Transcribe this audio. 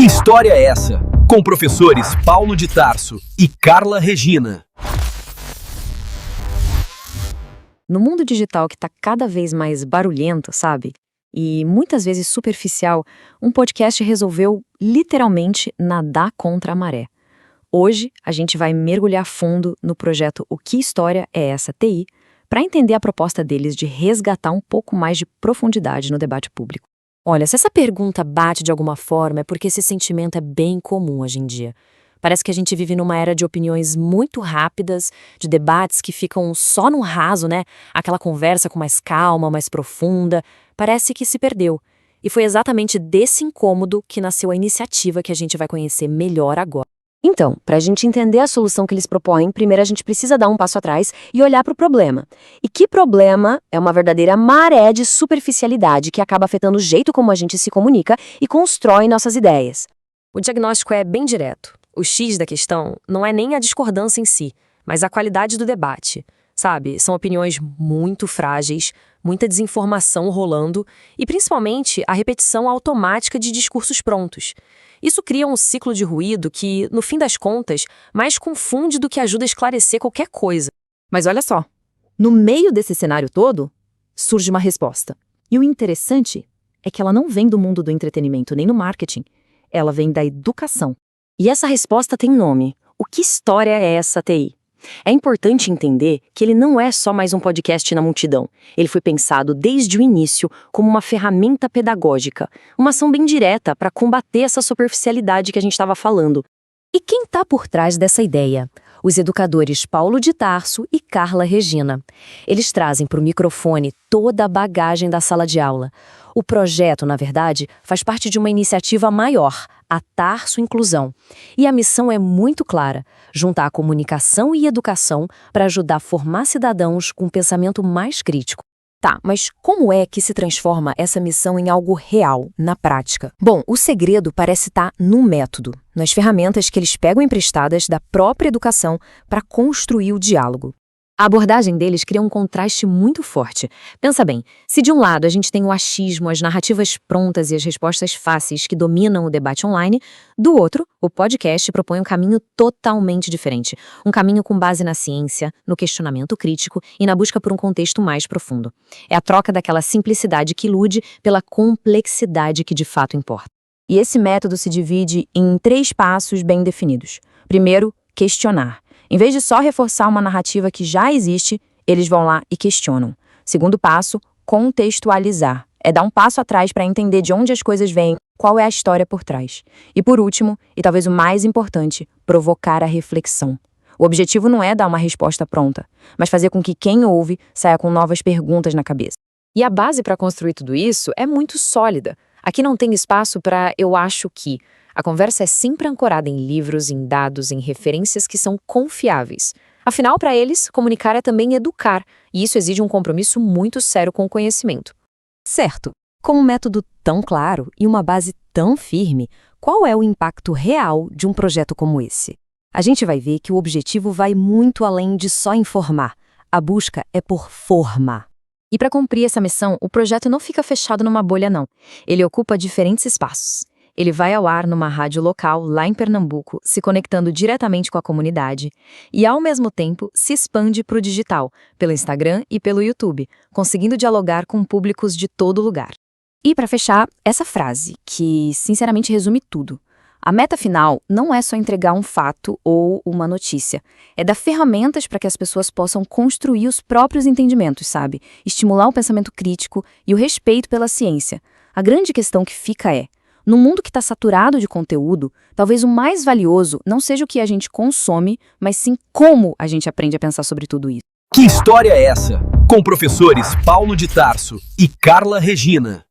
História é essa? Com professores Paulo de Tarso e Carla Regina. No mundo digital que está cada vez mais barulhento, sabe? E muitas vezes superficial, um podcast resolveu literalmente nadar contra a maré. Hoje, a gente vai mergulhar fundo no projeto O Que História é essa TI, para entender a proposta deles de resgatar um pouco mais de profundidade no debate público. Olha, se essa pergunta bate de alguma forma, é porque esse sentimento é bem comum hoje em dia. Parece que a gente vive numa era de opiniões muito rápidas, de debates que ficam só no raso, né? Aquela conversa com mais calma, mais profunda, parece que se perdeu. E foi exatamente desse incômodo que nasceu a iniciativa que a gente vai conhecer melhor agora. Então, para a gente entender a solução que eles propõem, primeiro a gente precisa dar um passo atrás e olhar para o problema. E que problema é uma verdadeira maré de superficialidade que acaba afetando o jeito como a gente se comunica e constrói nossas ideias. O diagnóstico é bem direto. O X da questão não é nem a discordância em si, mas a qualidade do debate. Sabe, são opiniões muito frágeis, muita desinformação rolando e, principalmente, a repetição automática de discursos prontos. Isso cria um ciclo de ruído que, no fim das contas, mais confunde do que ajuda a esclarecer qualquer coisa. Mas olha só, no meio desse cenário todo, surge uma resposta. E o interessante é que ela não vem do mundo do entretenimento nem do marketing, ela vem da educação. E essa resposta tem nome. O que história é essa, TI? É importante entender que ele não é só mais um podcast na multidão. Ele foi pensado desde o início como uma ferramenta pedagógica, uma ação bem direta para combater essa superficialidade que a gente estava falando. E quem está por trás dessa ideia? Os educadores Paulo de Tarso e Carla Regina. Eles trazem para o microfone toda a bagagem da sala de aula. O projeto, na verdade, faz parte de uma iniciativa maior, a Tarso Inclusão. E a missão é muito clara, juntar comunicação e educação para ajudar a formar cidadãos com um pensamento mais crítico. Tá, mas como é que se transforma essa missão em algo real, na prática? Bom, o segredo parece estar no método, nas ferramentas que eles pegam emprestadas da própria educação para construir o diálogo. A abordagem deles cria um contraste muito forte. Pensa bem, se de um lado a gente tem o achismo, as narrativas prontas e as respostas fáceis que dominam o debate online, do outro, o podcast propõe um caminho totalmente diferente. Um caminho com base na ciência, no questionamento crítico e na busca por um contexto mais profundo. É a troca daquela simplicidade que ilude pela complexidade que de fato importa. E esse método se divide em 3 passos bem definidos. Primeiro, questionar. Em vez de só reforçar uma narrativa que já existe, eles vão lá e questionam. Segundo passo, contextualizar. É dar um passo atrás para entender de onde as coisas vêm, qual é a história por trás. E por último, e talvez o mais importante, provocar a reflexão. O objetivo não é dar uma resposta pronta, mas fazer com que quem ouve saia com novas perguntas na cabeça. E a base para construir tudo isso é muito sólida. Aqui não tem espaço para eu acho que. A conversa é sempre ancorada em livros, em dados, em referências que são confiáveis. Afinal, para eles, comunicar é também educar, e isso exige um compromisso muito sério com o conhecimento. Certo, com um método tão claro e uma base tão firme, qual é o impacto real de um projeto como esse? A gente vai ver que o objetivo vai muito além de só informar. A busca é por formar. E para cumprir essa missão, o projeto não fica fechado numa bolha, não. Ele ocupa diferentes espaços. Ele vai ao ar numa rádio local, lá em Pernambuco, se conectando diretamente com a comunidade e, ao mesmo tempo, se expande para o digital, pelo Instagram e pelo YouTube, conseguindo dialogar com públicos de todo lugar. E, para fechar, essa frase, que sinceramente resume tudo. A meta final não é só entregar um fato ou uma notícia. É dar ferramentas para que as pessoas possam construir os próprios entendimentos, sabe? Estimular o pensamento crítico e o respeito pela ciência. A grande questão que fica é: no mundo que está saturado de conteúdo, talvez o mais valioso não seja o que a gente consome, mas sim como a gente aprende a pensar sobre tudo isso. Que história é essa? Com professores Paulo de Tarso e Carla Regina.